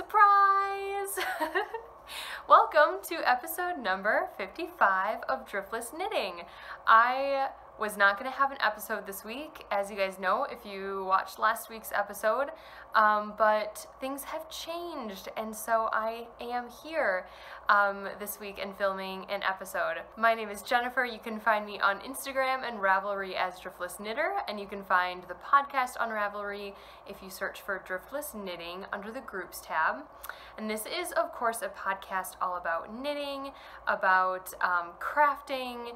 Surprise! Welcome to episode number 55 of Driftless Knitting. I was not going to have an episode this week, as you guys know if you watched last week's episode, but things have changed, and so I am here this week and filming an episode. My name is Jennifer. You can find me on Instagram and Ravelry as Driftless Knitter, and you can find the podcast on Ravelry if you search for Driftless Knitting under the Groups tab. And this is, of course, a podcast all about knitting, about crafting,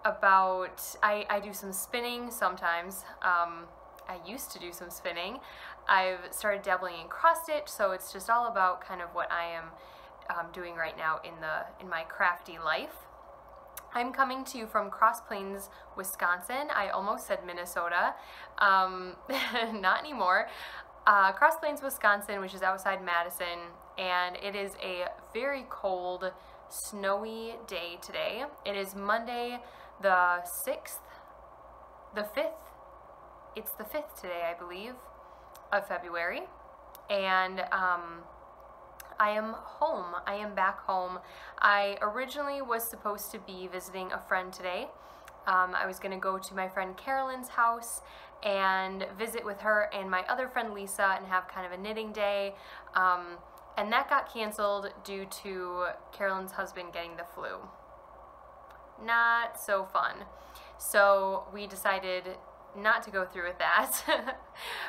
about, I do some spinning sometimes. I used to do some spinning. I've started dabbling in cross stitch, so it's just all about kind of what I am doing right now in my crafty life. I'm coming to you from Cross Plains, Wisconsin. I almost said Minnesota. Not anymore. Cross Plains, Wisconsin, which is outside Madison, and it is a very cold, snowy day today. It is Monday, the 6th, the 5th, it's the 5th today, I believe, of February, and I am home. I am back home. I originally was supposed to be visiting a friend today. I was going to go to my friend Carolyn's house and visit with her and my other friend Lisa and have kind of a knitting day, and that got canceled due to Carolyn's husband getting the flu. Not so fun. So we decided not to go through with that,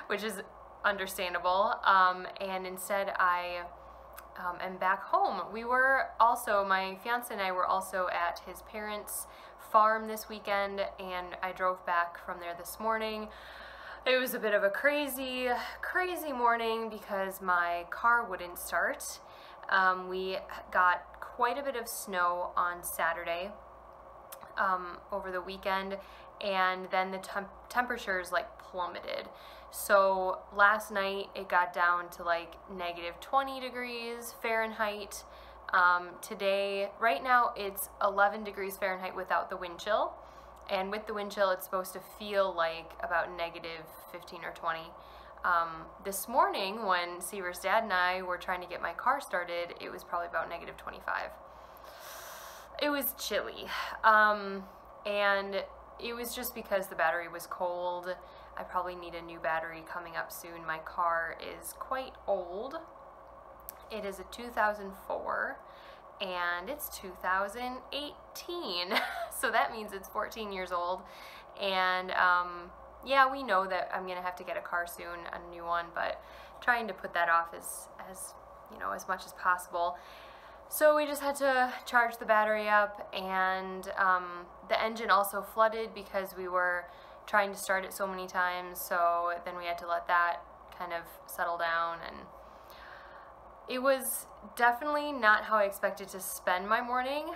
which is understandable, and instead I am back home. We were also, my fiance and I were also at his parents' farm this weekend, and I drove back from there this morning. It was a bit of a crazy morning because my car wouldn't start. We got quite a bit of snow on Saturday over the weekend, and then the temperatures like plummeted. So last night it got down to like -20 degrees Fahrenheit. Today, right now, it's 11 degrees Fahrenheit without the wind chill, and with the wind chill it's supposed to feel like about -15 or 20. This morning when Seaver's dad and I were trying to get my car started, it was probably about -25. It was chilly, and it was just because the battery was cold. I probably need a new battery coming up soon. My car is quite old. It is a 2004 and it's 2018, so that means it's 14 years old, and yeah, we know that I'm gonna have to get a car soon, a new one, but trying to put that off as you know, as much as possible. So we just had to charge the battery up, and the engine also flooded because we were trying to start it so many times, so then we had to let that kind of settle down, and it was definitely not how I expected to spend my morning,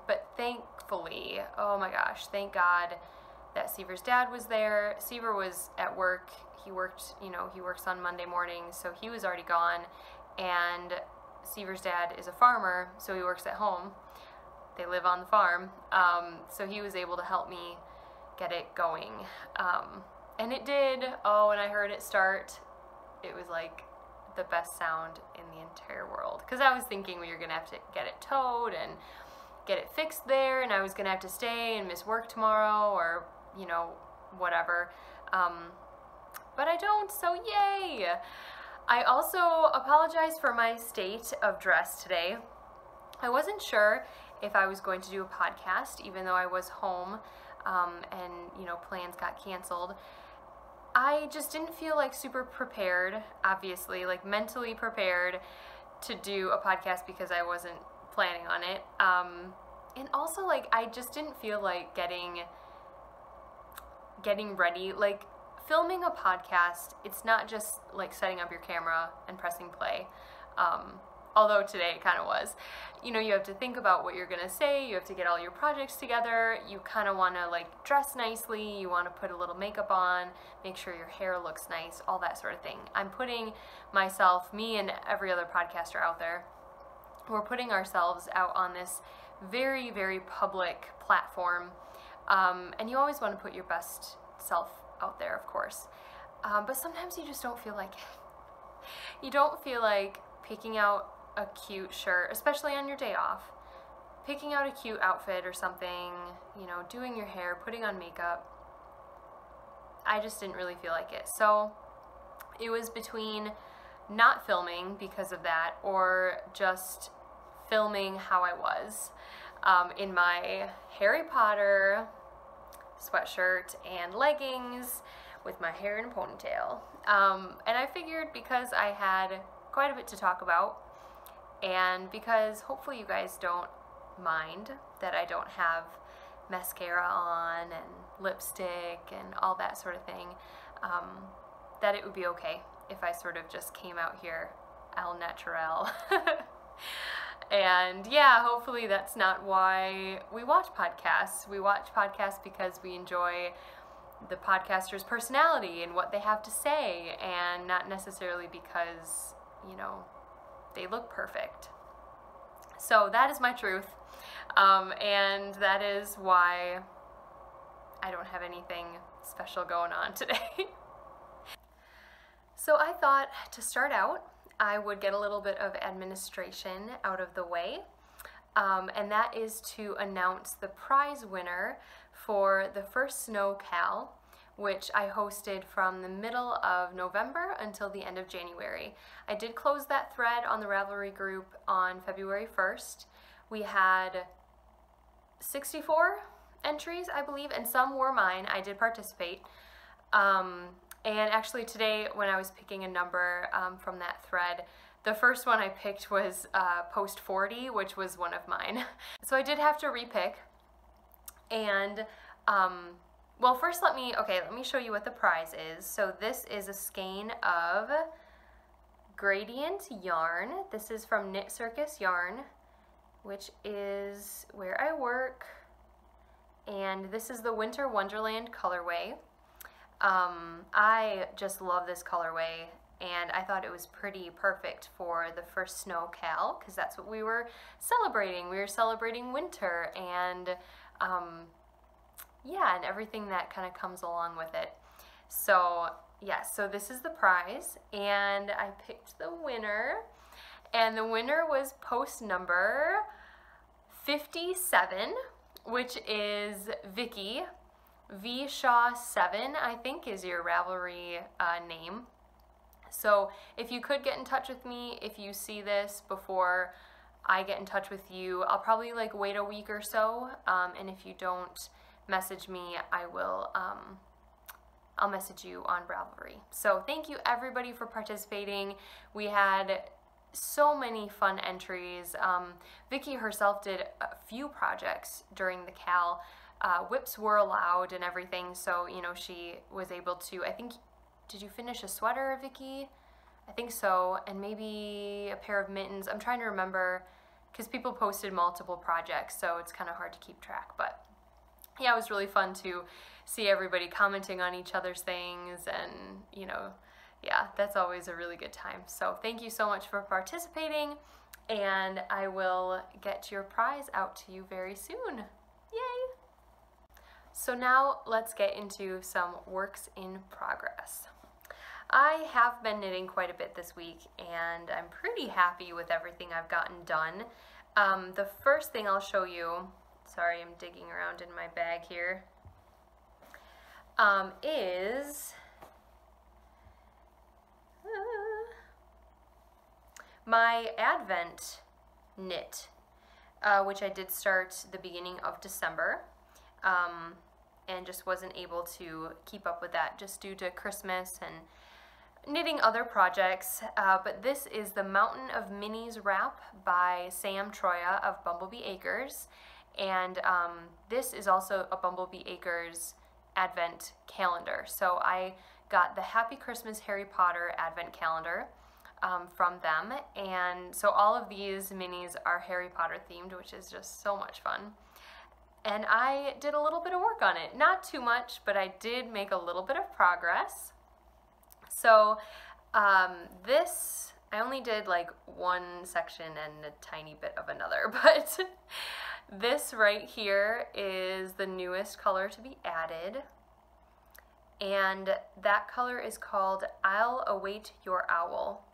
but thankfully, oh my gosh, thank God that Seaver's dad was there. Seaver was at work. He worked, you know, he works on Monday mornings, so he was already gone, and Seaver's dad is a farmer, so he works at home. They live on the farm, so he was able to help me get it going, and it did. Oh, and I heard it start. It was like the best sound in the entire world, because I was thinking we were gonna have to get it towed and get it fixed there, and I was gonna have to stay and miss work tomorrow, or you know, whatever, but I don't, so yay. I also apologize for my state of dress today. I wasn't sure if I was going to do a podcast, even though I was home, and you know, plans got canceled. I just didn't feel like super prepared, obviously, like mentally prepared to do a podcast because I wasn't planning on it. And also, like, I just didn't feel like getting ready. Like, filming a podcast, it's not just like setting up your camera and pressing play. Although today it kind of was. You know, you have to think about what you're gonna say, you have to get all your projects together, you kind of want to like dress nicely, you want to put a little makeup on, make sure your hair looks nice, all that sort of thing. I'm putting myself, me and every other podcaster out there, we're putting ourselves out on this very, very public platform, and you always want to put your best self out there, of course, but sometimes you just don't feel like it. You don't feel like picking out a cute shirt, especially on your day off, picking out a cute outfit or something, you know, doing your hair, putting on makeup, I just didn't really feel like it. So it was between not filming because of that or just filming how I was in my Harry Potter sweatshirt and leggings with my hair in a ponytail. And I figured because I had quite a bit to talk about, and because hopefully you guys don't mind that I don't have mascara on and lipstick and all that sort of thing, that it would be okay if I sort of just came out here al naturel. And yeah, hopefully that's not why we watch podcasts. We watch podcasts because we enjoy the podcaster's personality and what they have to say, and not necessarily because, you know, they look perfect. So that is my truth, and that is why I don't have anything special going on today. So I thought to start out, I would get a little bit of administration out of the way, and that is to announce the prize winner for the first snow cal, which I hosted from the middle of November until the end of January. I did close that thread on the Ravelry group on February 1st. We had 64 entries, I believe, and some were mine. I did participate. And actually today, when I was picking a number from that thread, the first one I picked was post 40, which was one of mine. So I did have to repick. And well, first let me show you what the prize is. So this is a skein of gradient yarn. This is from Knit Circus Yarn, which is where I work. And this is the Winter Wonderland colorway. I just love this colorway, and I thought it was pretty perfect for the first snow cal, because that's what we were celebrating. We were celebrating winter and yeah, and everything that kind of comes along with it. So yeah, so this is the prize, and I picked the winner, and the winner was post number 57, which is Vicky. V Shaw 7, I think, is your Ravelry name. So if you could get in touch with me if you see this before I get in touch with you, I'll probably like wait a week or so, and if you don't message me, I will I'll message you on Ravelry. So thank you everybody for participating. We had so many fun entries. Vicky herself did a few projects during the cal. Whips were allowed and everything, so you know, she was able to, I think, did you finish a sweater, Vicky? I think so, and maybe a pair of mittens. I'm trying to remember, because people posted multiple projects, so it's kind of hard to keep track. But yeah, it was really fun to see everybody commenting on each other's things, and you know, yeah, that's always a really good time. So thank you so much for participating, and I will get your prize out to you very soon. Yay! So now let's get into some works in progress. I have been knitting quite a bit this week, and I'm pretty happy with everything I've gotten done. The first thing I'll show you, sorry, I'm digging around in my bag here, is my Advent knit, which I did start the beginning of December. And just wasn't able to keep up with that just due to Christmas and knitting other projects. But this is the Mountain of Minis wrap by Sam Troia of Bumblebee Acres. And this is also a Bumblebee Acres Advent calendar. So I got the Happy Christmas Harry Potter Advent calendar from them. And so all of these minis are Harry Potter themed, which is just so much fun. And I did a little bit of work on it. Not too much, but I did make a little bit of progress. So this, I only did like one section and a tiny bit of another, but this right here is the newest color to be added. And that color is called I'll Await Your Owl.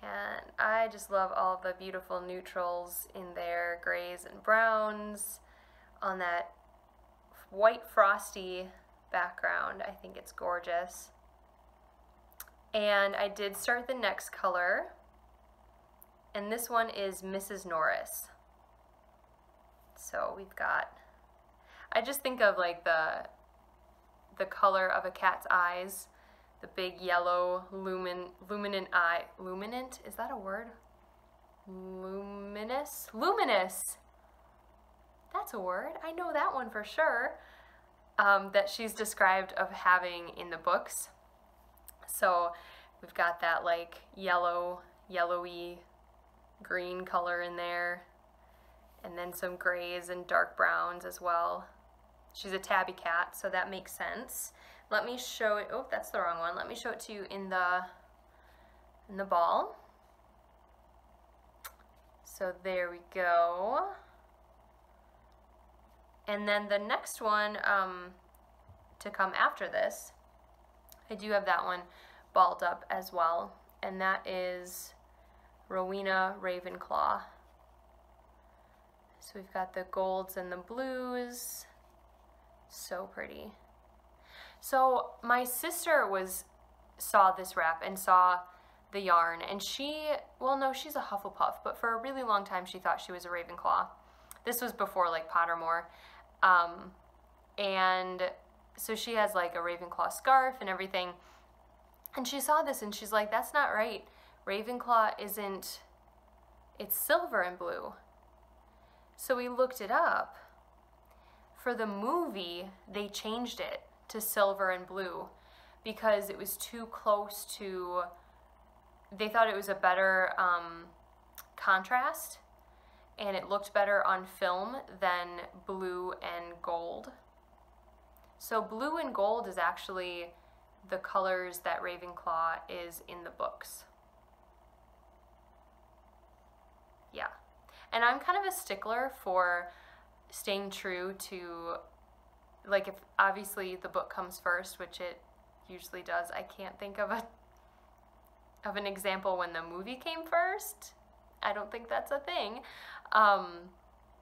And I just love all the beautiful neutrals in there, grays and browns on that white frosty background. I think it's gorgeous. And I did start the next color, and this one is Mrs. Norris. So we've got, I just think of like the color of a cat's eyes, the big yellow luminant eye. Luminant? Is that a word? Luminous? Luminous! That's a word. I know that one for sure. That she's described of having in the books. So we've got that like yellowy green color in there, and then some grays and dark browns as well. She's a tabby cat, so that makes sense. Let me show it. Oh, that's the wrong one. Let me show it to you in the ball. So there we go. And then the next one to come after this, I do have that one balled up as well, and that is Rowena Ravenclaw. So we've got the golds and the blues. So pretty. So my sister saw this wrap and saw the yarn, and well, no, she's a Hufflepuff, but for a really long time she thought she was a Ravenclaw. This was before like Pottermore. And so she has like a Ravenclaw scarf and everything. And she saw this and she's like, that's not right. Ravenclaw isn't, it's silver and blue. So we looked it up. For the movie, they changed it to silver and blue because it was too close to, they thought it was a better contrast, and it looked better on film than blue and gold. So blue and gold is actually the colors that Ravenclaw is in the books. Yeah. And I'm kind of a stickler for staying true to, like, if obviously the book comes first, which it usually does. I can't think of an example when the movie came first. I don't think that's a thing.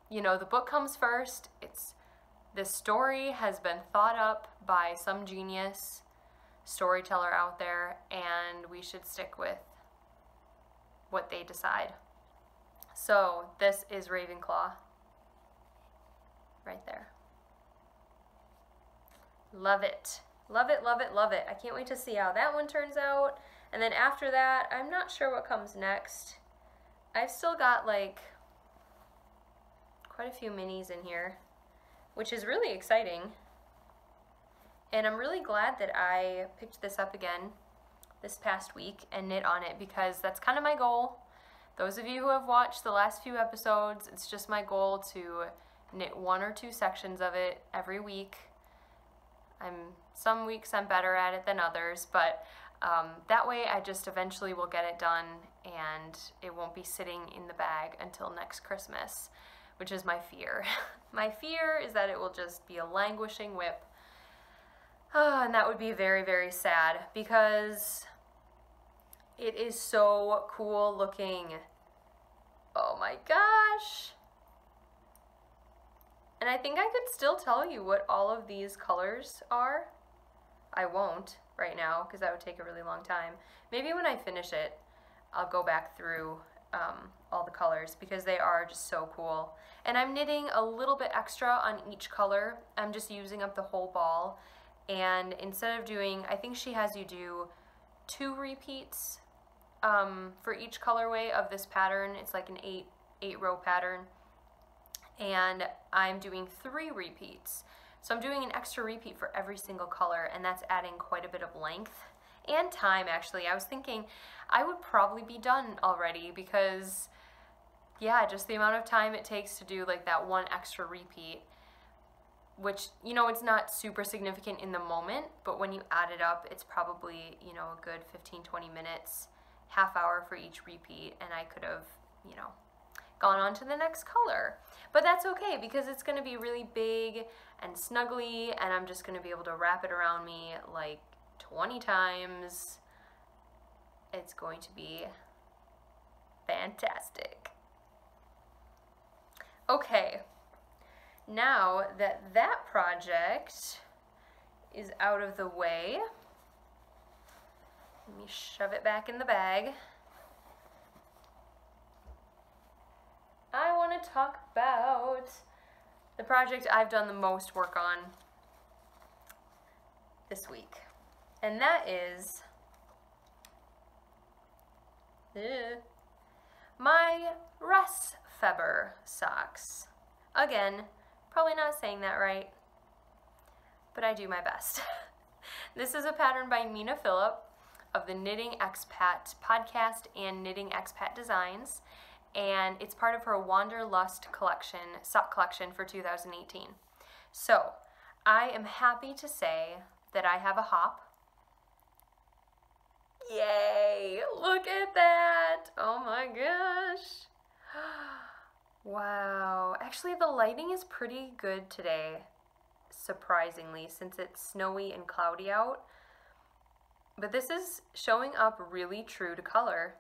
You know, the book comes first. This story has been thought up by some genius storyteller out there, and we should stick with what they decide. So this is Ravenclaw right there. Love it. Love it, love it, love it. I can't wait to see how that one turns out. And then after that, I'm not sure what comes next. I've still got like quite a few minis in here, which is really exciting. And I'm really glad that I picked this up again this past week and knit on it, because that's kind of my goal. Those of you who have watched the last few episodes, it's just my goal to knit 1 or 2 sections of it every week. Some weeks I'm better at it than others, but that way I just eventually will get it done and it won't be sitting in the bag until next Christmas, which is my fear. My fear is that it will just be a languishing whip. And that would be very, very sad, because it is so cool looking. Oh my gosh. And I think I could still tell you what all of these colors are. I won't right now because that would take a really long time. Maybe when I finish it, I'll go back through all the colors, because they are just so cool. And I'm knitting a little bit extra on each color. I'm just using up the whole ball. And instead of doing, I think she has you do 2 repeats for each colorway of this pattern. It's like an 8-row pattern. And I'm doing 3 repeats. So I'm doing an extra repeat for every single color, and that's adding quite a bit of length and time, actually. I was thinking I would probably be done already, because yeah, just the amount of time it takes to do like that 1 extra repeat, which, you know, it's not super significant in the moment, but when you add it up, it's probably, you know, a good 15-20 minutes, half hour for each repeat, and I could have, you know, gone on to the next color. But that's okay, because it's going to be really big and snuggly, and I'm just going to be able to wrap it around me like 20 times. It's going to be Fantastic. Okay, now that that project is out of the way, let me shove it back in the bag. I want to talk about the project I've done the most work on this week, and that is my Resfeber socks. Again, probably not saying that right, but I do my best. This is a pattern by Mina Phillip of the Knitting Expat podcast and Knitting Expat Designs, and it's part of her Wanderlust collection, sock collection for 2018. So, I am happy to say that I have a hop. Yay! Look at that! Oh my gosh! Wow. Actually, the lighting is pretty good today, surprisingly, since it's snowy and cloudy out. But this is showing up really true to color.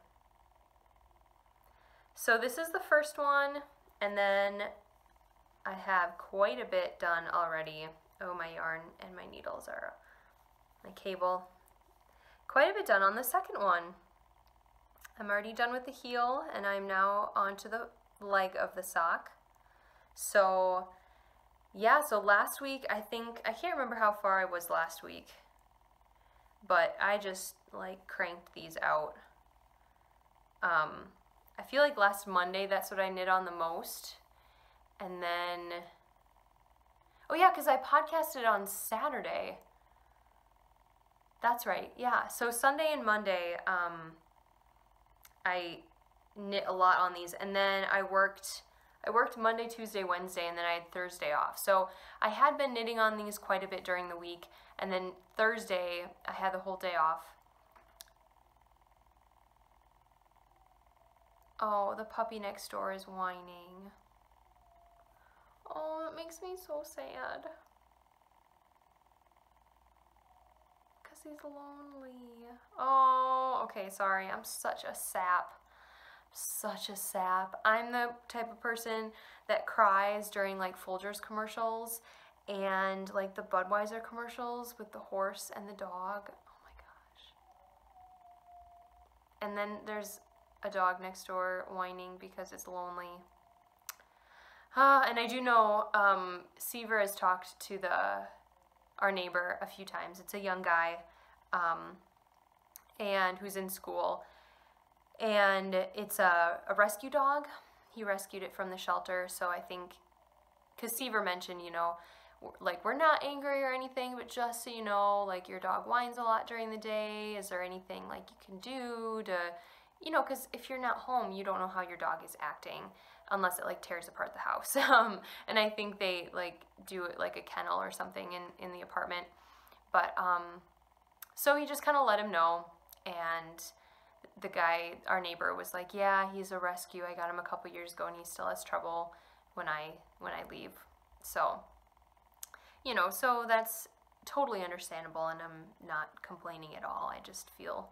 So this is the first one, and then I have quite a bit done already. Oh, my yarn and my needles are, my cable. Quite a bit done on the second one. I'm already done with the heel, and I'm now onto the leg of the sock. So yeah, so last week, I can't remember how far I was last week, but I just like cranked these out. I feel like last Monday, that's what I knit on the most. And then, oh yeah, because I podcasted on Saturday. That's right, yeah. So Sunday and Monday, I knit a lot on these, and then I worked Monday, Tuesday, Wednesday, and then I had Thursday off. So I had been knitting on these quite a bit during the week, and then Thursday I had the whole day off. Oh, the puppy next door is whining. Oh, it makes me so sad. Because he's lonely. Oh, okay, sorry. I'm such a sap. Such a sap. I'm the type of person that cries during like Folgers commercials and like the Budweiser commercials with the horse and the dog. Oh my gosh. And then there's a dog next door whining because it's lonely. And I do know Seaver has talked to our neighbor a few times. It's a young guy and who's in school. And it's a rescue dog. He rescued it from the shelter, so I think, because Seaver mentioned, you know, like, we're not angry or anything, but just so you know, like, your dog whines a lot during the day. Is there anything, like, you can do to, you know, because if you're not home, you don't know how your dog is acting, unless it, like, tears apart the house. And I think they, like, do it like a kennel or something in the apartment. But, so he just kind of let him know, and the guy, our neighbor, was like, yeah, he's a rescue. I got him a couple years ago, and he still has trouble when I leave. So, you know, so that's totally understandable, and I'm not complaining at all. I just feel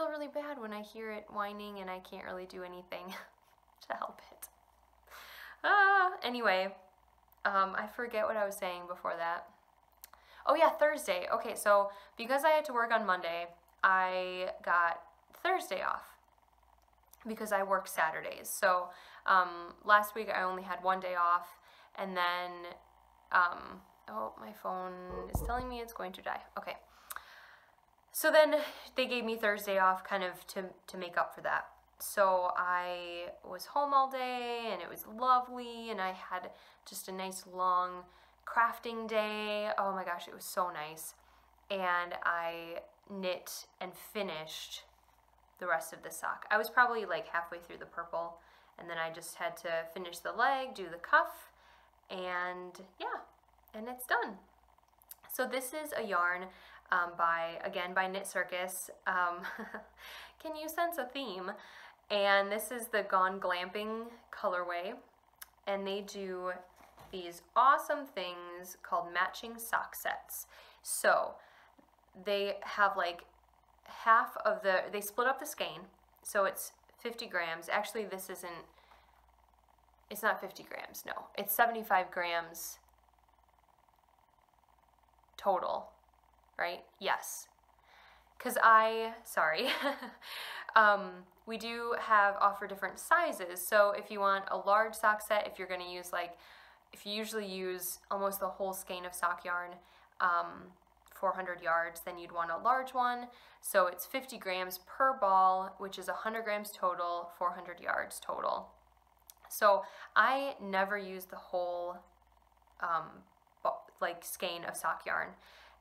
really bad when I hear it whining, and I can't really do anything to help it. Anyway, I forget what I was saying before that. Oh yeah, Thursday. Okay, so because I had to work on Monday, I got Thursday off because I work Saturdays. So last week I only had one day off, and then oh, my phone is telling me it's going to die. Okay, so then they gave me Thursday off kind of to make up for that. So I was home all day, and it was lovely, and I had just a nice long crafting day. Oh my gosh, it was so nice. And I knit and finished the rest of the sock. I was probably like halfway through the purple, and then I just had to finish the leg, do the cuff, and yeah, and it's done. So this is a yarn by Knit Circus. Can you sense a theme? And this is the Gone Glamping colorway, and they do these awesome things called matching sock sets. So they have like half of they split up the skein, so it's 50 grams. Actually, this isn't, it's not 50 grams, no. It's 75 grams total, right? Yes. Because sorry, we do offer different sizes. So if you want a large sock set, if you're going to use if you usually use almost the whole skein of sock yarn, 400 yards, then you'd want a large one. So it's 50 grams per ball, which is 100 grams total, 400 yards total. So I never use the whole skein of sock yarn.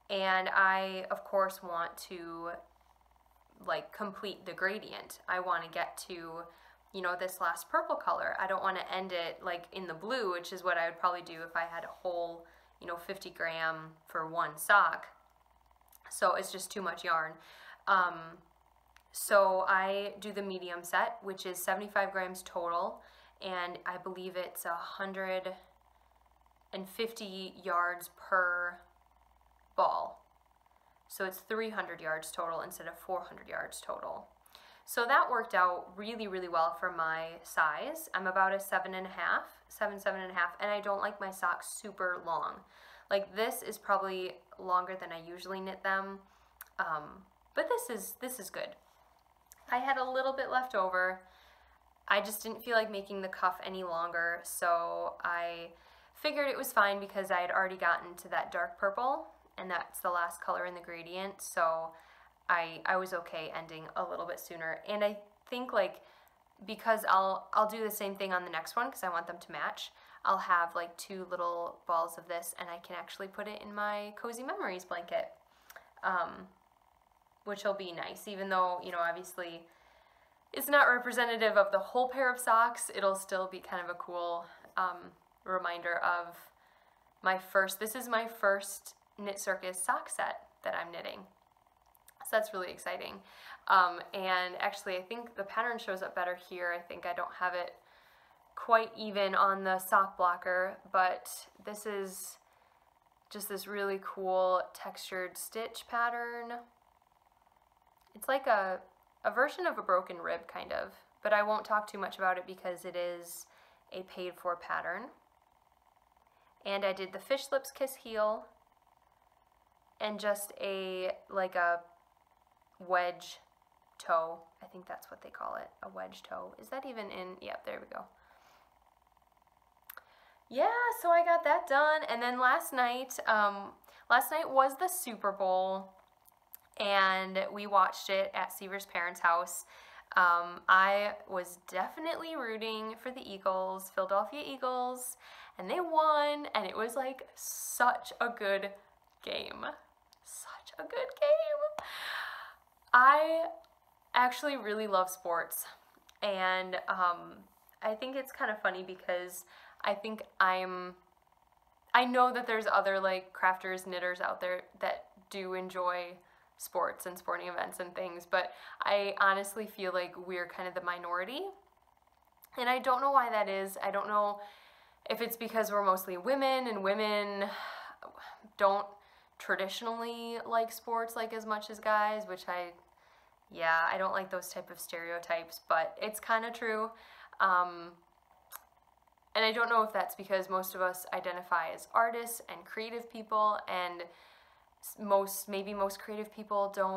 And I, of course, want to complete the gradient. I want to get to, you know, this last purple color. I don't want to end it in the blue, which is what I would probably do if I had a whole, you know, 50 gram for one sock. So it's just too much yarn. So I do the medium set, which is 75 grams total, and I believe it's 150 yards per ball. So it's 300 yards total instead of 400 yards total. So that worked out really, really well for my size. I'm about a 7.5, and I don't like my socks super long. This is probably longer than I usually knit them, but this is good. I had a little bit left over. I just didn't feel like making the cuff any longer, so I figured it was fine because I had already gotten to that dark purple, and that's the last color in the gradient, so I was okay ending a little bit sooner. And I think because I'll do the same thing on the next one because I want them to match. I'll have 2 little balls of this, and I can actually put it in my Cozy Memories blanket, which will be nice, even though, you know, obviously it's not representative of the whole pair of socks. It'll still be kind of a cool reminder of this is my first Knit Circus sock set that I'm knitting. So that's really exciting. And actually I think the pattern shows up better here. I think I don't have it quite even on the sock blocker, but this is just this really cool textured stitch pattern. It's like a version of a broken rib kind of, but I won't talk too much about it because it is a paid for pattern. And I did the fish lips kiss heel and just a wedge toe. I think that's what they call it, a wedge toe. Is that even in? Yep, there we go. Yeah, so I got that done, and then last night was the Super Bowl, and we watched it at Seaver's parents' house. I was definitely rooting for the Eagles, Philadelphia Eagles, and they won, and it was such a good game. Such a good game. I actually really love sports, and I think it's kind of funny because I think I know that there's other crafters, knitters out there that do enjoy sports and sporting events and things, but I honestly feel like we're kind of the minority, and I don't know why that is. I don't know if it's because we're mostly women, and women don't traditionally like sports as much as guys, which I don't like those type of stereotypes, but it's kind of true. And I don't know if that's because most of us identify as artists and creative people, and maybe most creative people they're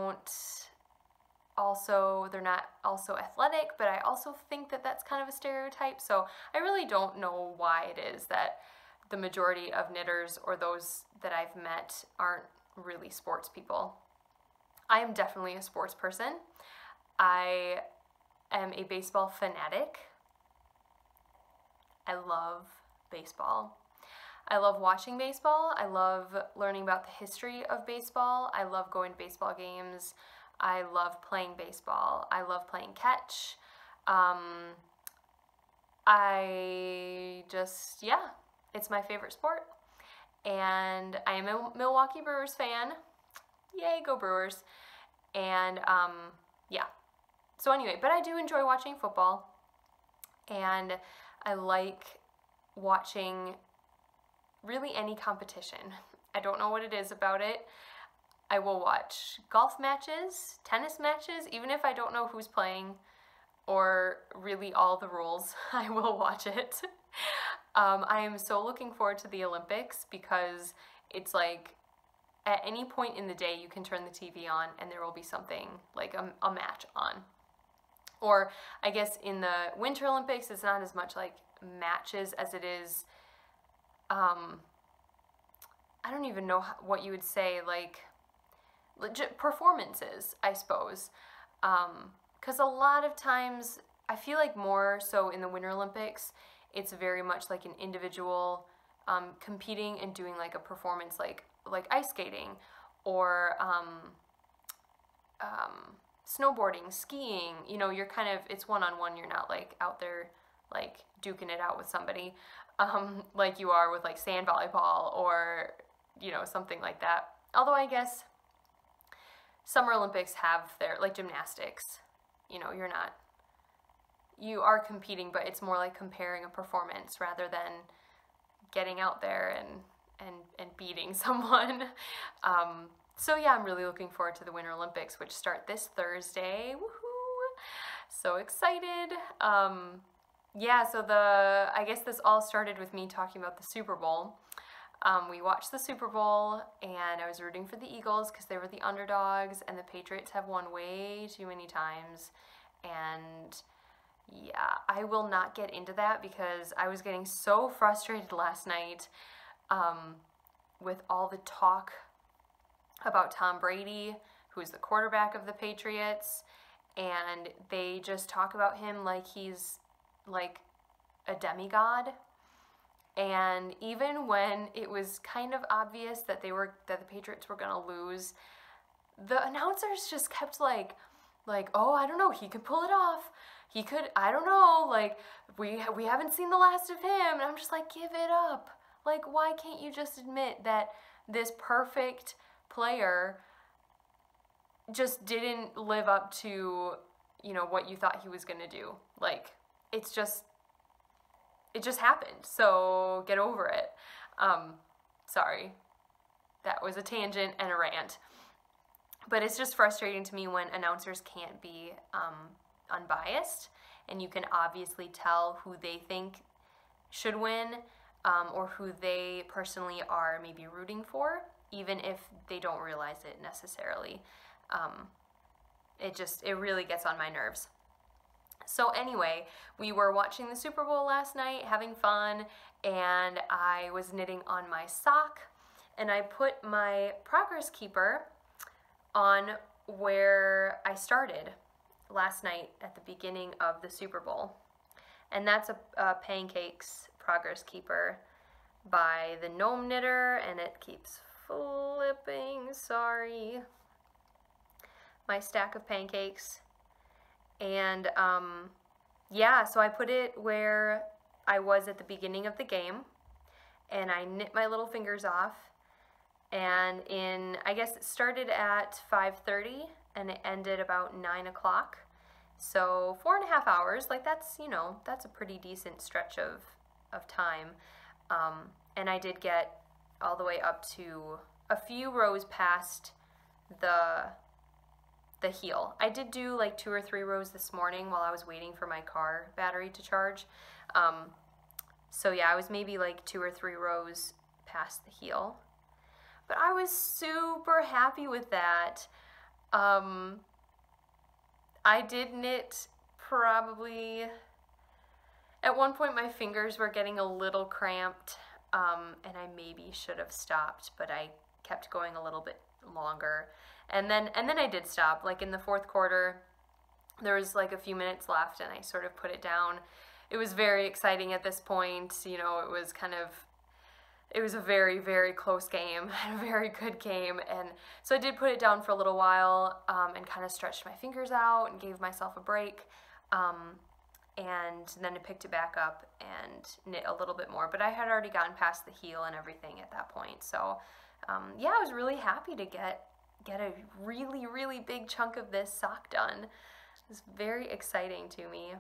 not also athletic, but I also think that that's kind of a stereotype. So I really don't know why it is that the majority of knitters, or those that I've met, aren't really sports people. I am definitely a sports person. I am a baseball fanatic. I love baseball. I love watching baseball. I love learning about the history of baseball. I love going to baseball games. I love playing baseball. I love playing catch. It's my favorite sport. And I am a Milwaukee Brewers fan. Yay, go Brewers. And so anyway, but I do enjoy watching football, and I like watching really any competition. I don't know what it is about it. I will watch golf matches, tennis matches, even if I don't know who's playing. or really all the rules, I will watch it. I am so looking forward to the Olympics because it's like at any point in the day you can turn the TV on and there will be something like a match on. Or I guess in the Winter Olympics it's not as much like matches as it is, I don't even know what you would say, like legit performances, I suppose. Because a lot of times I feel like more so in the Winter Olympics it's very much like an individual competing and doing like a performance, like ice skating or snowboarding, skiing. You know, you're kind of, it's one-on-one. You're not like out there like duking it out with somebody like you are with like sand volleyball or, you know, something like that. Although I guess Summer Olympics have their, like gymnastics, you know, you are competing, but it's more like comparing a performance rather than getting out there and beating someone. So yeah, I'm really looking forward to the Winter Olympics, which start this Thursday. Woohoo! So excited. Yeah, so I guess this all started with me talking about the Super Bowl. We watched the Super Bowl and I was rooting for the Eagles because they were the underdogs, and the Patriots have won way too many times. And yeah, I will not get into that because I was getting so frustrated last night with all the talk about Tom Brady, who's the quarterback of the Patriots, and they just talk about him like he's like a demigod. And even when it was kind of obvious that the Patriots were gonna lose, the announcers just kept like, oh, I don't know, he could pull it off. He could, I don't know, like, we haven't seen the last of him. And I'm just like, give it up. Like, why can't you just admit that this perfect player just didn't live up to, you know, what you thought he was gonna do? Like, it just happened. So get over it. Sorry. That was a tangent and a rant. But it's just frustrating to me when announcers can't be unbiased, and you can obviously tell who they think should win or who they personally are maybe rooting for, even if they don't realize it necessarily. It really gets on my nerves. So anyway, we were watching the Super Bowl last night, having fun, and I was knitting on my sock, and I put my progress keeper on where I started last night at the beginning of the Super Bowl. And that's a Pancakes progress keeper by the Gnome Knitter, and it keeps flipping, sorry, my stack of pancakes. And yeah, so I put it where I was at the beginning of the game, and I knit my little fingers off. And I guess it started at 5:30 and it ended about 9 o'clock. So 4.5 hours, like that's, you know, that's a pretty decent stretch of time. And I did get all the way up to a few rows past the heel. I did do like 2 or 3 rows this morning while I was waiting for my car battery to charge. So yeah, I was maybe like 2 or 3 rows past the heel. But I was super happy with that. I did knit probably, at one point my fingers were getting a little cramped, and I maybe should have stopped, but I kept going a little bit longer. And then I did stop. Like in the 4th quarter, there was like a few minutes left and I sort of put it down. It was very exciting at this point. You know, it was a very, very close game, a very good game, and so I did put it down for a little while and kind of stretched my fingers out and gave myself a break, and then I picked it back up and knit a little bit more, but I had already gotten past the heel and everything at that point. So yeah, I was really happy to get a really, really big chunk of this sock done. It was very exciting to me.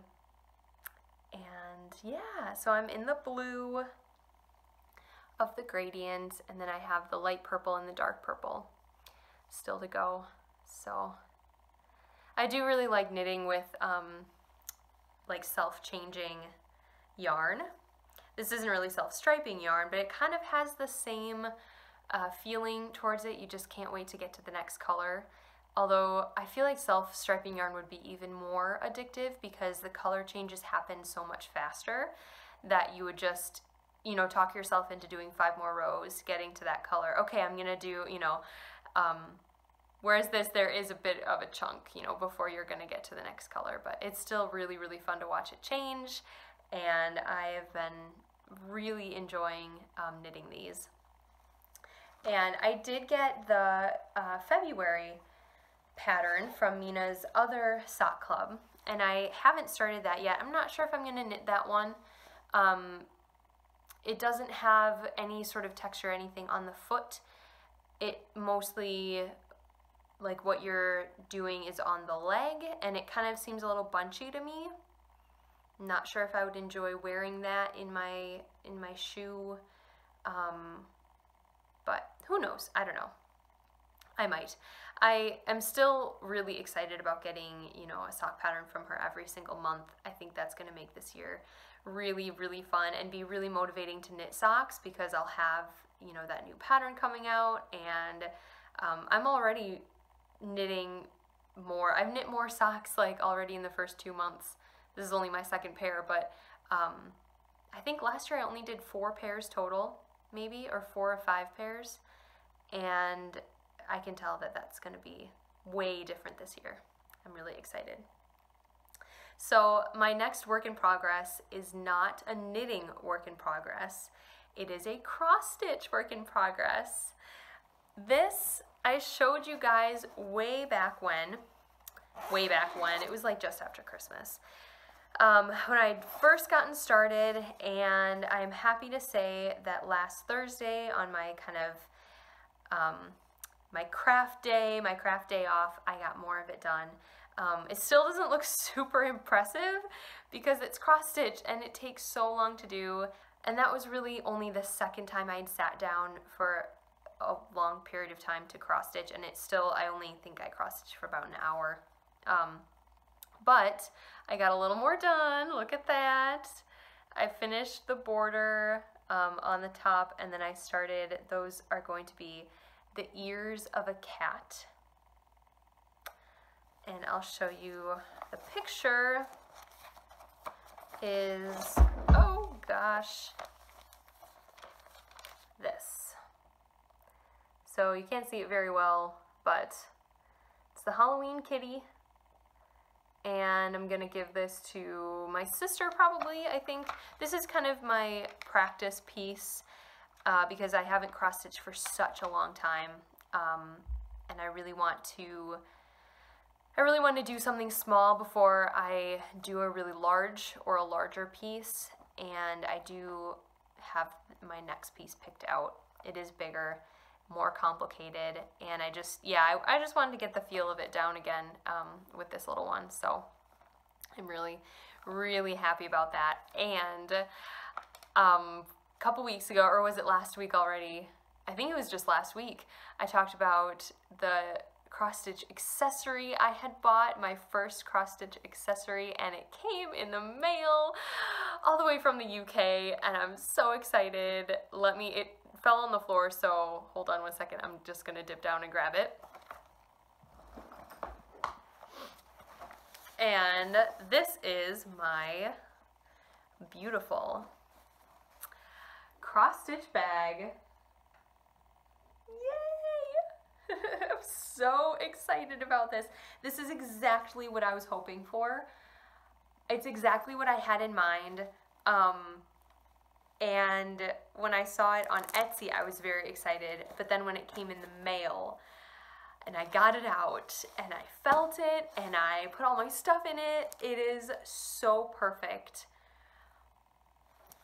And yeah, so I'm in the blue of the gradient, and then I have the light purple and the dark purple still to go. So I do really like knitting with like self-changing yarn. This isn't really self-striping yarn, but it kind of has the same feeling towards it. You just can't wait to get to the next color. Although I feel like self-striping yarn would be even more addictive because the color changes happen so much faster that you would just, you know, talk yourself into doing 5 more rows, getting to that color. Okay, I'm gonna do, you know, whereas this, there is a bit of a chunk, you know, before you're gonna get to the next color, but it's still really, really fun to watch it change, and I have been really enjoying knitting these. And I did get the February pattern from Mina's other sock club, and I haven't started that yet. I'm not sure if I'm going to knit that one. It doesn't have any sort of texture or anything on the foot. It mostly, like what you're doing is on the leg, and it kind of seems a little bunchy to me. I'm not sure if I would enjoy wearing that in my shoe, but who knows? I don't know. I might. I am still really excited about getting, you know, a sock pattern from her every single month. I think that's going to make this year really, really fun and be really motivating to knit socks because I'll have, you know, that new pattern coming out, and I'm already knitting more. I've knit more socks like already in the first 2 months. This is only my 2nd pair, but I think last year I only did 4 pairs total, maybe, or 4 or 5 pairs, and I can tell that that's going to be way different this year. I'm really excited. So my next work in progress is not a knitting work in progress. It is a cross stitch work in progress. This I showed you guys way back when. It was like just after Christmas. When I'd first gotten started, and I'm happy to say that last Thursday on my kind of my craft day off, I got more of it done. It still doesn't look super impressive because it's cross stitch and it takes so long to do, and that was really only the 2nd time I'd sat down for a long period of time to cross stitch, and it's still, I only think I cross stitched for about an hour. But I got a little more done. Look at that. I finished the border on the top, and then I started, those are going to be the ears of a cat. And I'll show you the picture is, oh gosh, this. So you can't see it very well, but it's the Halloween kitty. And I'm gonna give this to my sister probably, I think. This is kind of my practice piece because I haven't cross-stitched for such a long time, and I really want to do something small before I do a really large or a larger piece, and I do have my next piece picked out. It is bigger, more complicated, and I just wanted to get the feel of it down again with this little one, so I'm really, really happy about that. And a couple weeks ago, or was it last week already? I think it was just last week, I talked about the cross-stitch accessory I had bought, my first cross-stitch accessory, and it came in the mail all the way from the UK, and I'm so excited. It fell on the floor, so hold on 1 second. I'm just gonna dip down and grab it. And this is my beautiful cross-stitch bag. Yay! I'm so excited about this. This is exactly what I was hoping for. It's exactly what I had in mind. And when I saw it on Etsy, I was very excited, but then when it came in the mail, and I got it out, and I felt it, and I put all my stuff in it, it is so perfect.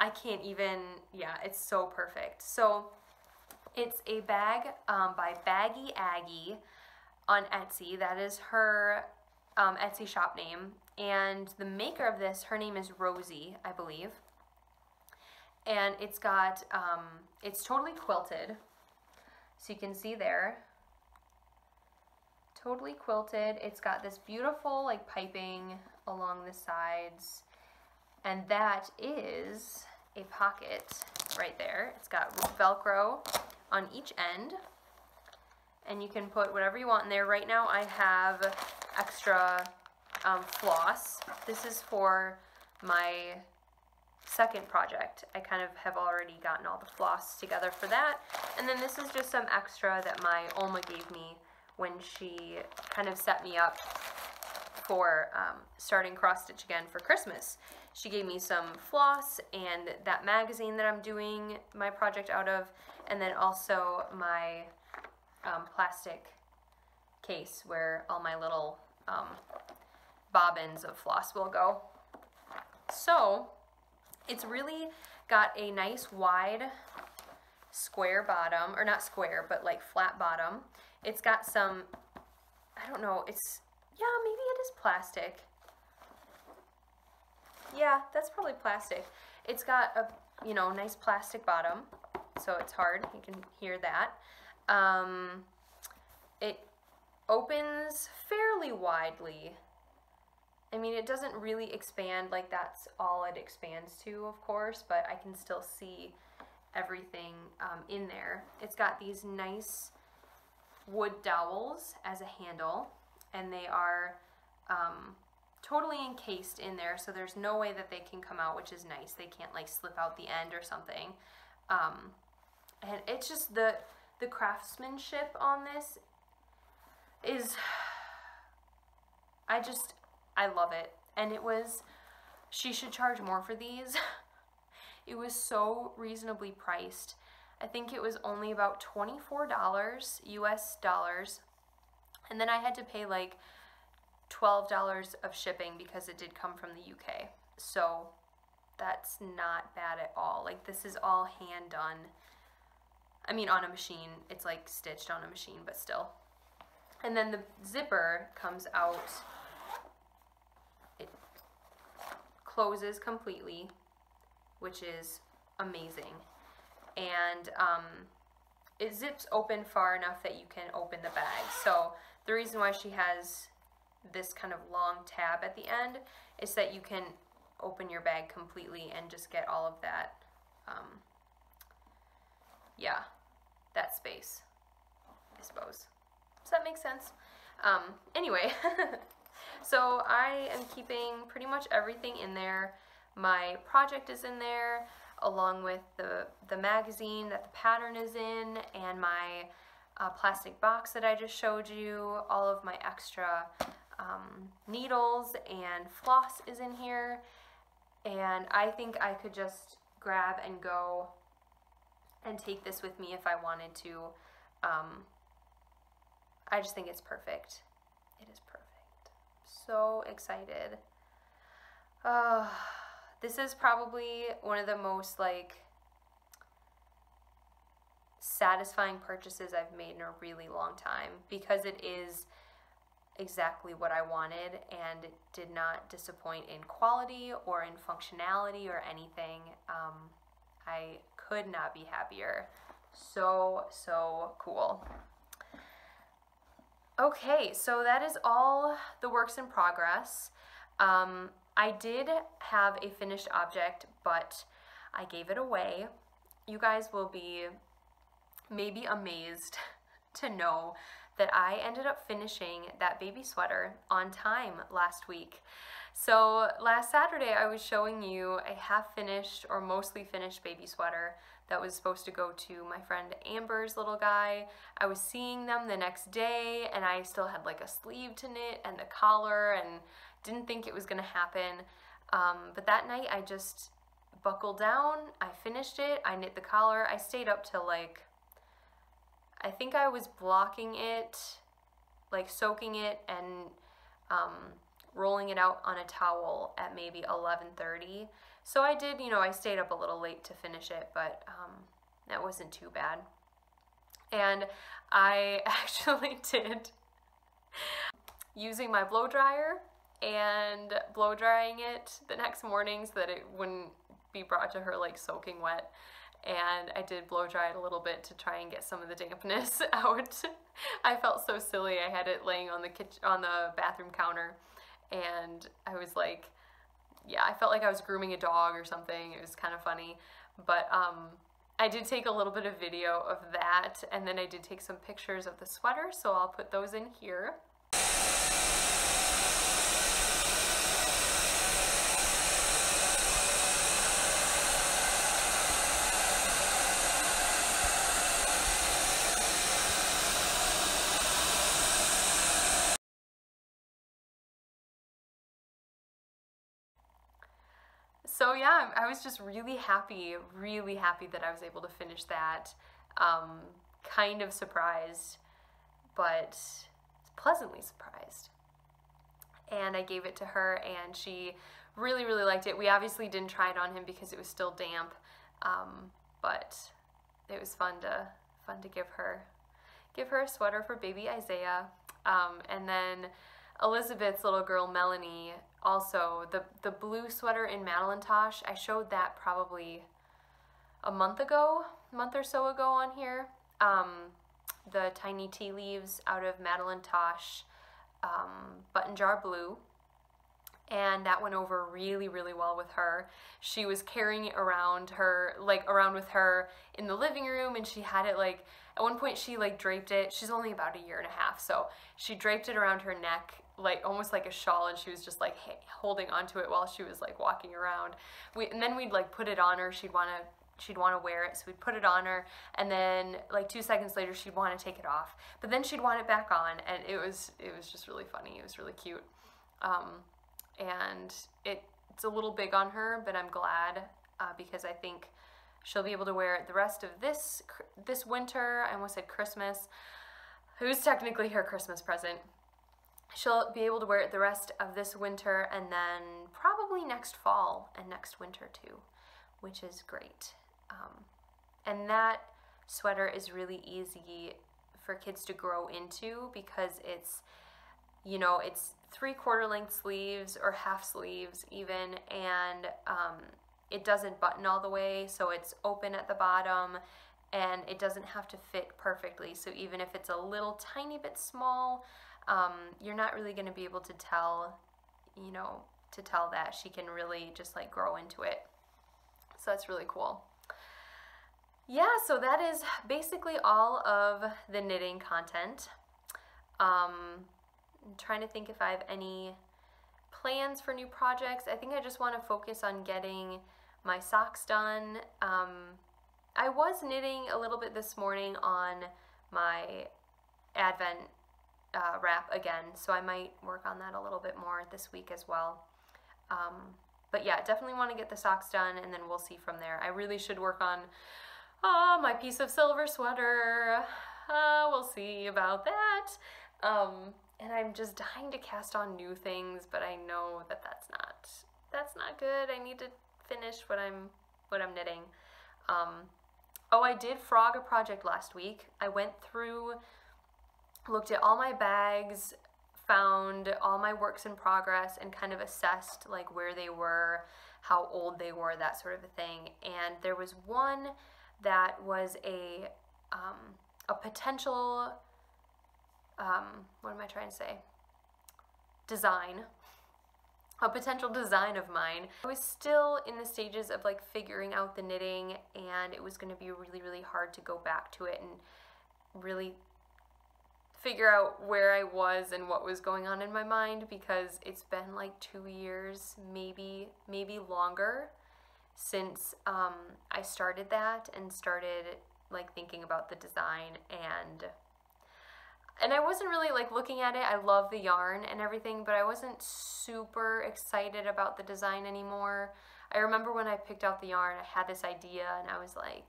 I can't even, yeah, it's so perfect. So, it's a bag by Baggie Aggie on Etsy. That is her Etsy shop name, and the maker of this, her name is Rosie, I believe. And it's got, it's totally quilted, so you can see there, totally quilted. It's got this beautiful like piping along the sides. And that is a pocket right there. It's got Velcro on each end, and you can put whatever you want in there. Right now I have extra floss. This is for my second project. I kind of have already gotten all the floss together for that. And then this is just some extra that my Oma gave me when she kind of set me up for starting cross stitch again for Christmas. She gave me some floss and that magazine that I'm doing my project out of, and then also my plastic case where all my little bobbins of floss will go. So it's really got a nice wide square bottom, or not square, but like flat bottom. It's got some, I don't know, it's, yeah, maybe it is plastic. Yeah, that's probably plastic. It's got a, you know, nice plastic bottom, so it's hard. You can hear that. It opens fairly widely. I mean, it doesn't really expand, like that's all it expands to, of course, but I can still see everything in there. It's got these nice wood dowels as a handle, and they are totally encased in there, so there's no way that they can come out, which is nice. They can't like slip out the end or something. And it's just the craftsmanship on this is, I love it. And it was, she should charge more for these. It was so reasonably priced. I think it was only about $24 US dollars. And then I had to pay like $12 of shipping because it did come from the UK. So that's not bad at all. Like, this is all hand done. I mean, on a machine. It's like stitched on a machine, but still. And then the zipper comes out. It closes completely, which is amazing. And it zips open far enough that you can open the bag. So the reason why she has this kind of long tab at the end is that you can open your bag completely and just get all of that, yeah, that space, I suppose. Does that make sense? Anyway, so I am keeping pretty much everything in there. My project is in there, along with the magazine that the pattern is in, and my plastic box that I just showed you. All of my extra needles and floss is in here, and I think I could just grab and go and take this with me if I wanted to. I just think it's perfect. It is perfect. So excited. This is probably one of the most like satisfying purchases I've made in a really long time, because it is exactly what I wanted, and it did not disappoint in quality or in functionality or anything. I could not be happier. So cool. Okay, so that is all the works in progress. I did have a finished object, but I gave it away. You guys will be maybe amazed to know that I ended up finishing that baby sweater on time last week. So last Saturday I was showing you a half-finished or mostly finished baby sweater that was supposed to go to my friend Amber's little guy. I was seeing them the next day, and I still had like a sleeve to knit and the collar, and didn't think it was gonna happen. But that night I just buckled down, I finished it, I knit the collar. I stayed up till like, I think I was blocking it, like soaking it and rolling it out on a towel at maybe 11:30. So I did, you know, I stayed up a little late to finish it, but that wasn't too bad. And I actually did, using my blow dryer and blow drying it the next morning so that it wouldn't be brought to her like soaking wet. And I did blow dry it a little bit to try and get some of the dampness out. I felt so silly. I had it laying on the bathroom counter, and I was like yeah, I felt like I was grooming a dog or something. It was kind of funny, but I did take a little bit of video of that, and then I did take some pictures of the sweater, so I'll put those in here. So yeah, I was just really happy that I was able to finish that. Kind of surprised, but pleasantly surprised. And I gave it to her, and she really liked it. We obviously didn't try it on him because it was still damp, but it was fun to give her a sweater for baby Isaiah. And then Elizabeth's little girl Melanie, also the blue sweater in Madelinetosh, I showed that probably a month or so ago on here. The tiny tea leaves out of Madelinetosh button jar blue, and that went over really well with her. She was carrying it around with her in the living room, and she had it like, at one point she like draped it. She's only about 1.5 years, so she draped it around her neck like almost like a shawl, and she was just like holding onto it while she was like walking around. And then we'd like put it on her. She'd want to wear it, so we'd put it on her, and then like 2 seconds later she'd want to take it off, but then she'd want it back on, and it was just really funny. It was really cute. And it's a little big on her, but I'm glad because I think she'll be able to wear it the rest of this winter. I almost said Christmas. It was technically her Christmas present. She'll be able to wear it the rest of this winter, and then probably next fall and next winter too, which is great. And that sweater is really easy for kids to grow into because it's, you know, it's 3/4 length sleeves or half sleeves even, and it doesn't button all the way, so it's open at the bottom, and it doesn't have to fit perfectly. So even if it's a little tiny bit small, you're not really going to be able to tell, you know, that she can really just like grow into it. So that's really cool. Yeah, so that is basically all of the knitting content. I'm trying to think if I have any plans for new projects. I think I just want to focus on getting my socks done. I was knitting a little bit this morning on my Advent wrap again, so I might work on that a little bit more this week as well. But yeah, definitely want to get the socks done, and then we'll see from there. I really should work on my piece of silver sweater. We'll see about that. And I'm just dying to cast on new things, but I know that that's not good. I need to finish what I'm knitting. Oh, I did frog a project last week. I went through, looked at all my bags, found all my works in progress, and kind of assessed like where they were, how old they were, that sort of a thing. And there was one that was a potential, what am I trying to say? Design. A potential design of mine. I was still in the stages of like figuring out the knitting, and it was going to be really hard to go back to it and really figure out where I was and what was going on in my mind, because it's been like 2 years, maybe longer, since I started that and started like thinking about the design, and I wasn't really like looking at it. I love the yarn and everything, but I wasn't super excited about the design anymore. I remember when I picked out the yarn, I had this idea, and I was like,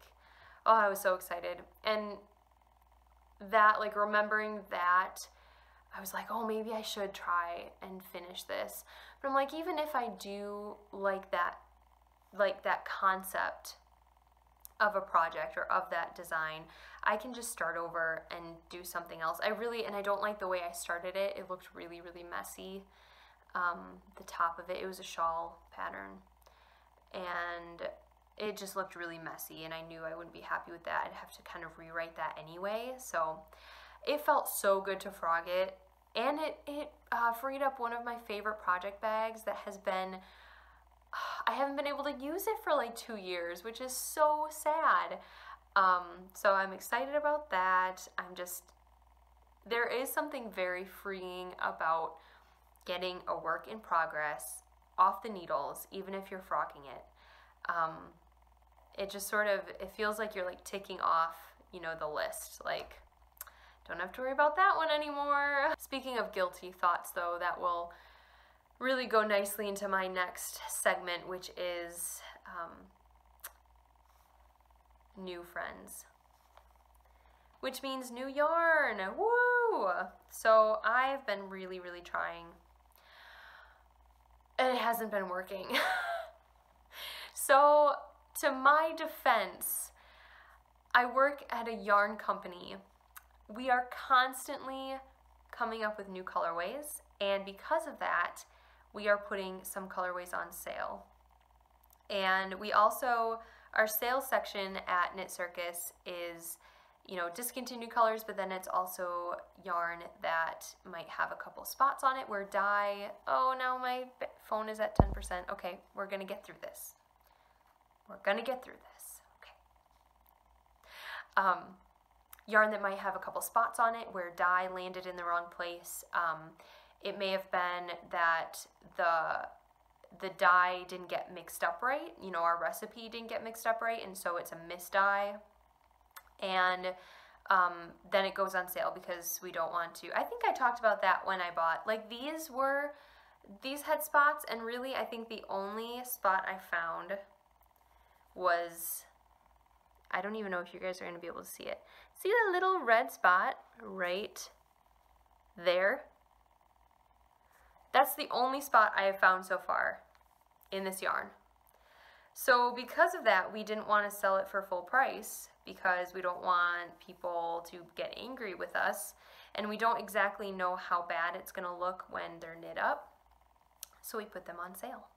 oh, I was so excited. And that, like, remembering that, I was like, oh, maybe I should try and finish this. But I'm like, even if I do like that concept of a project or of that design, I can just start over and do something else. And I don't like the way I started it. It looked really messy. The top of it was a shawl pattern, and it just looked really messy, and I knew I wouldn't be happy with that. I'd have to kind of rewrite that anyway. So it felt so good to frog it, and it freed up one of my favorite project bags that has been I haven't been able to use it for like 2 years, which is so sad. So I'm excited about that. There is something very freeing about getting a work in progress off the needles, even if you're frocking it. It just sort of, it feels like you're like ticking off, you know, the list. Like, don't have to worry about that one anymore. Speaking of guilty thoughts though, that will really go nicely into my next segment, which is new friends. Which means new yarn. Woo! So I've been really, really trying. And it hasn't been working. So, to my defense, I work at a yarn company. We are constantly coming up with new colorways, and because of that, we are putting some colorways on sale. And we also, our sales section at Knit Circus is, you know, discontinued colors, but then it's also yarn that might have a couple spots on it where dye, oh, now my phone is at 10%. Okay, we're gonna get through this. We're gonna get through this, okay. Yarn that might have a couple spots on it where dye landed in the wrong place. It may have been that the dye didn't get mixed up right, you know, our recipe didn't get mixed up right, and so it's a missed dye. And then it goes on sale because we don't want to. I think I talked about that when I bought, like these had spots, and really I think the only spot I found was, I don't even know if you guys are going to be able to see it. See the little red spot right there? That's the only spot I have found so far in this yarn. So because of that, we didn't want to sell it for full price because we don't want people to get angry with us, and we don't exactly know how bad it's going to look when they're knit up. So we put them on sale.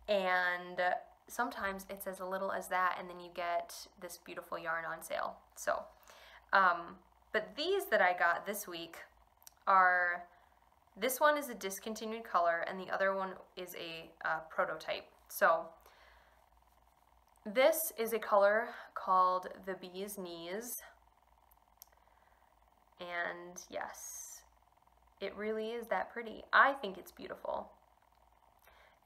And sometimes it's as little as that, and then you get this beautiful yarn on sale. So, but these that I got this week are, this one is a discontinued color, and the other one is a prototype. So this is a color called the Bee's Knees, and yes, it really is that pretty. I think it's beautiful.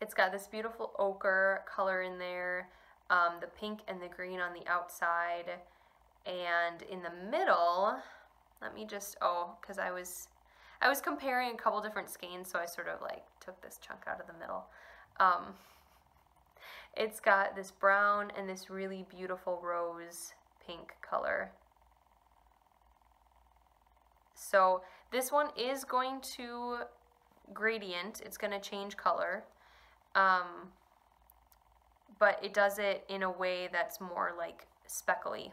It's got this beautiful ochre color in there, the pink and the green on the outside, and in the middle, let me just, because I was comparing a couple different skeins, so I sort of like took this chunk out of the middle. It's got this brown and this really beautiful rose pink color. So this one is going to gradient, it's going to change color. But it does it in a way that's more like speckly,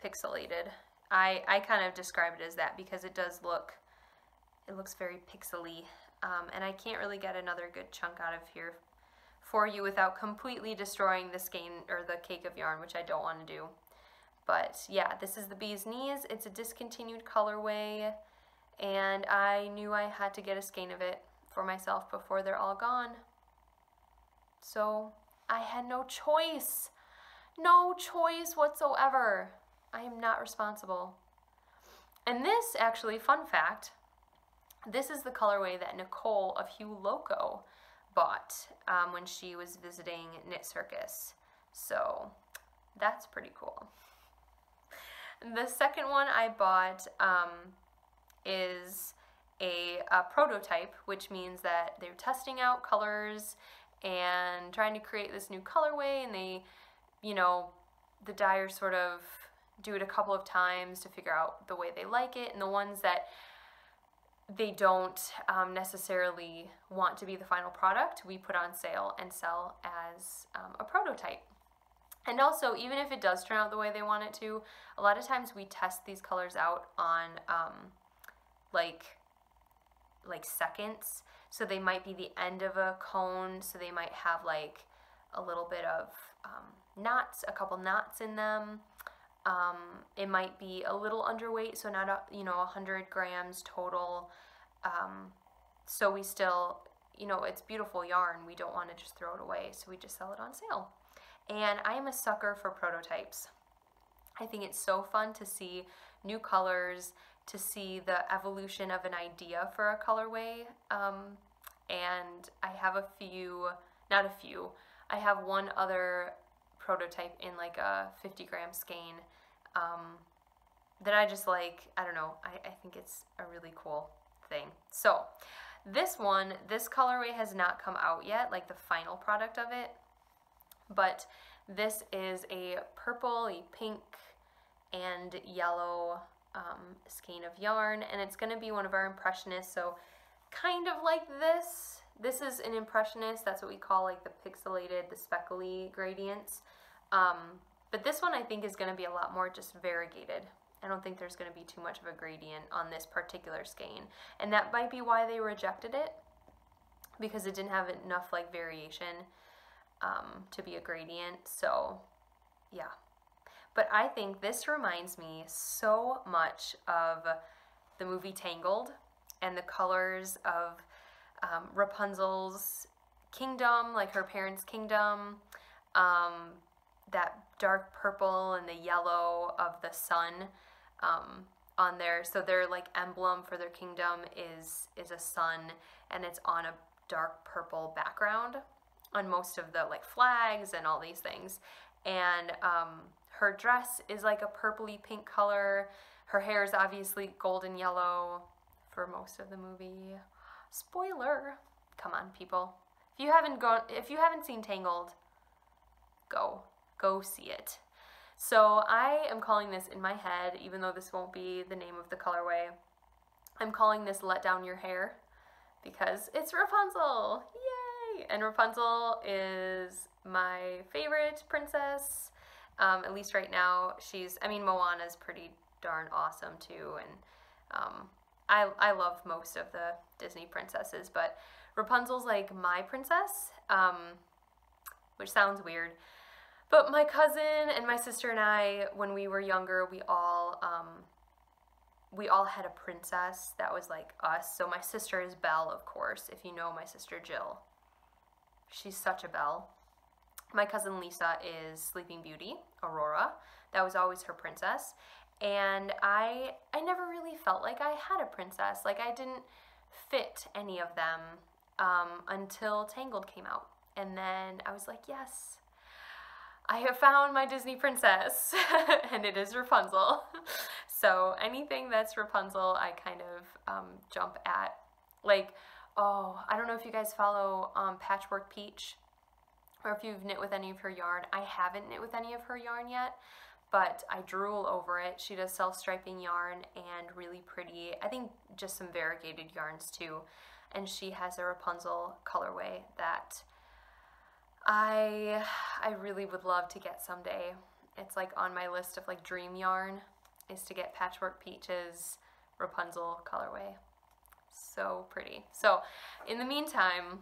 pixelated. I kind of describe it as that because it does look, it looks very pixely, and I can't really get another good chunk out of here for you without completely destroying the skein or the cake of yarn, which I don't want to do. But yeah, this is the Bee's Knees. It's a discontinued colorway, and I knew I had to get a skein of it for myself before they're all gone. So I had no choice whatsoever. I am not responsible. And this, actually, fun fact, this is the colorway that Nicole of Hue Loco bought when she was visiting Knit Circus. So that's pretty cool. The second one I bought is a prototype, which means that they're testing out colors and trying to create this new colorway, and they, you know, the dyers sort of do it a couple of times to figure out the way they like it, and the ones that they don't necessarily want to be the final product, we put on sale and sell as a prototype. And also, even if it does turn out the way they want it to, a lot of times we test these colors out on like seconds. So they might be the end of a cone, so they might have like a little bit of knots, a couple knots in them. It might be a little underweight, so not 100 grams total. So we still, you know, it's beautiful yarn. We don't want to just throw it away, so we just sell it on sale. And I am a sucker for prototypes. I think it's so fun to see new colors, to see the evolution of an idea for a colorway. And I have I have one other prototype in like a 50-gram skein that I just like. I don't know, I think it's a really cool thing. So this colorway has not come out yet, like the final product of it, but this is a purple, a pink, and yellow skein of yarn, and it's going to be one of our impressionists, so kind of like this. This is an impressionist. That's what we call like the pixelated, the speckly gradients. But this one I think is going to be a lot more just variegated. I don't think there's going to be too much of a gradient on this particular skein, and that might be why they rejected it, because it didn't have enough like variation to be a gradient. So yeah, but I think this reminds me so much of the movie Tangled and the colors of Rapunzel's kingdom, like her parents' kingdom, that dark purple and the yellow of the sun on there. So their like emblem for their kingdom is a sun, and it's on a dark purple background on most of the like flags and all these things. And her dress is like a purpley pink color. Her hair is obviously golden yellow for most of the movie. Spoiler. Come on, people. If you haven't seen Tangled, go see it. So I am calling this in my head, even though this won't be the name of the colorway, I'm calling this Let Down Your Hair, because it's Rapunzel. Yay! And Rapunzel is my favorite princess, at least right now. Moana's pretty darn awesome too, and I love most of the Disney princesses, but Rapunzel's like my princess, which sounds weird. But my cousin and my sister and I, when we were younger, we all had a princess that was like us. So my sister is Belle, of course, if you know my sister Jill. She's such a Belle. My cousin Lisa is Sleeping Beauty, Aurora. That was always her princess. And I never really felt like I had a princess. Like, I didn't fit any of them until Tangled came out. And then I was like, yes, I have found my Disney princess, and it is Rapunzel. So anything that's Rapunzel, I kind of jump at. Like, oh, I don't know if you guys follow Patchwork Peach, or if you've knit with any of her yarn. I haven't knit with any of her yarn yet, but I drool over it. She does self-striping yarn and really pretty, I think just some variegated yarns too. And she has a Rapunzel colorway that I really would love to get someday. It's like on my list of like dream yarn is to get Patchwork Peach's Rapunzel colorway. So pretty. So in the meantime,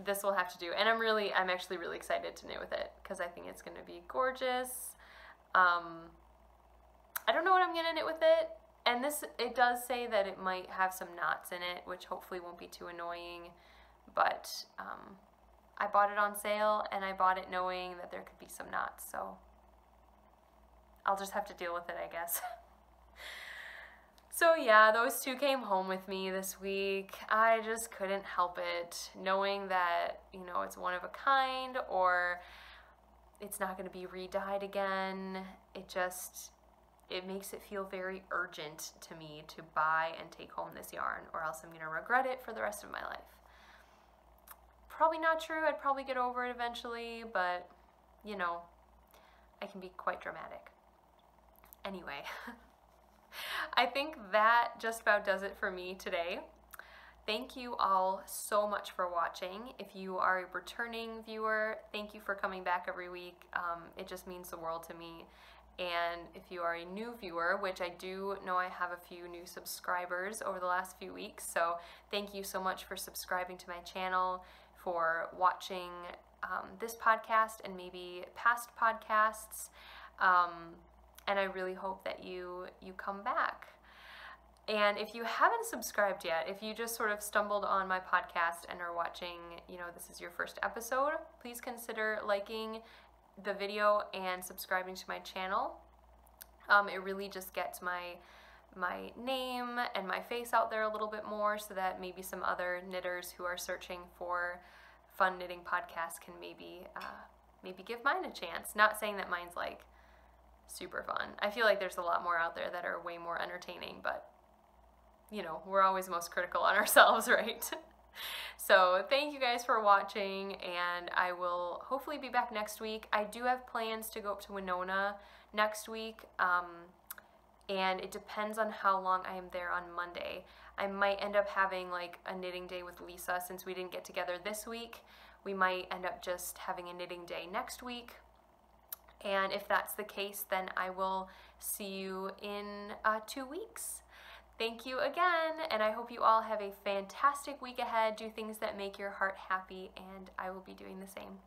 this will have to do. And I'm actually really excited to knit with it, because I think it's going to be gorgeous. I don't know what I'm going to knit with it. And it does say that it might have some knots in it, which hopefully won't be too annoying. But I bought it on sale, and I bought it knowing that there could be some knots, so I'll just have to deal with it, I guess. So yeah, those two came home with me this week. I just couldn't help it, knowing that, you know, it's one of a kind, or it's not going to be re-dyed again. It makes it feel very urgent to me to buy and take home this yarn, or else I'm going to regret it for the rest of my life. Probably not true. I'd probably get over it eventually, but, you know, I can be quite dramatic. Anyway, I think that just about does it for me today. Thank you all so much for watching. If you are a returning viewer, thank you for coming back every week. It just means the world to me. And if you are a new viewer, which I do know I have a few new subscribers over the last few weeks, so thank you so much for subscribing to my channel, for watching this podcast and maybe past podcasts, and I really hope that you come back. And if you haven't subscribed yet, if you just sort of stumbled on my podcast and are watching, you know, this is your first episode, please consider liking the video and subscribing to my channel. It really just gets my name and my face out there a little bit more, so that maybe some other knitters who are searching for fun knitting podcasts can maybe give mine a chance. Not saying that mine's like super fun. I feel like there's a lot more out there that are way more entertaining, but you know, we're always most critical on ourselves, right? So thank you guys for watching, and I will hopefully be back next week. I do have plans to go up to Winona next week, and it depends on how long I am there on Monday. I might end up having like a knitting day with Lisa. Since we didn't get together this week, we might end up just having a knitting day next week. And if that's the case, then I will see you in 2 weeks. Thank you again, and I hope you all have a fantastic week ahead. Do things that make your heart happy, and I will be doing the same.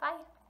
Bye.